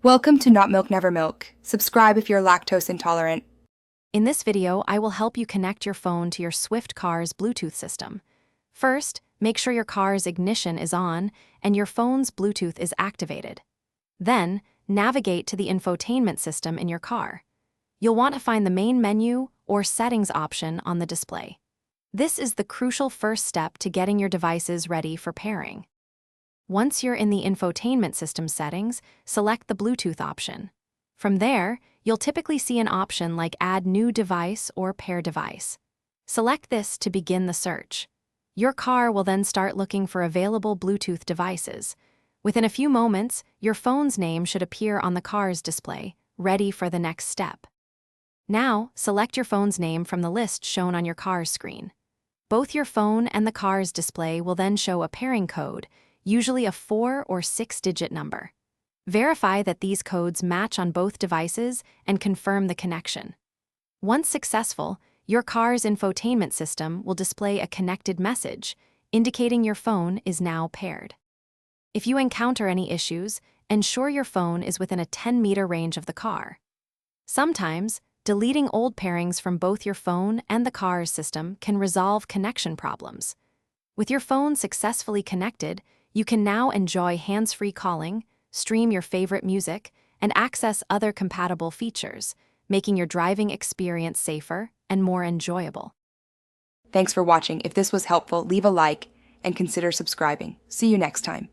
Welcome to Not Milk Never Milk. Subscribe if you're lactose intolerant. In this video, I will help you connect your phone to your Swift car's Bluetooth system. First, make sure your car's ignition is on and your phone's Bluetooth is activated. Then, navigate to the infotainment system in your car. You'll want to find the main menu or settings option on the display. This is the crucial first step to getting your devices ready for pairing. Once you're in the infotainment system settings, select the Bluetooth option. From there, you'll typically see an option like Add New Device or Pair Device. Select this to begin the search. Your car will then start looking for available Bluetooth devices. Within a few moments, your phone's name should appear on the car's display, ready for the next step. Now, select your phone's name from the list shown on your car's screen. Both your phone and the car's display will then show a pairing code, usually a 4 or 6-digit number. Verify that these codes match on both devices and confirm the connection. Once successful, your car's infotainment system will display a connected message, indicating your phone is now paired. If you encounter any issues, ensure your phone is within a 10-meter range of the car. Sometimes, deleting old pairings from both your phone and the car's system can resolve connection problems. With your phone successfully connected, you can now enjoy hands-free calling, stream your favorite music, and access other compatible features, making your driving experience safer and more enjoyable. Thanks for watching. If this was helpful, leave a like and consider subscribing. See you next time.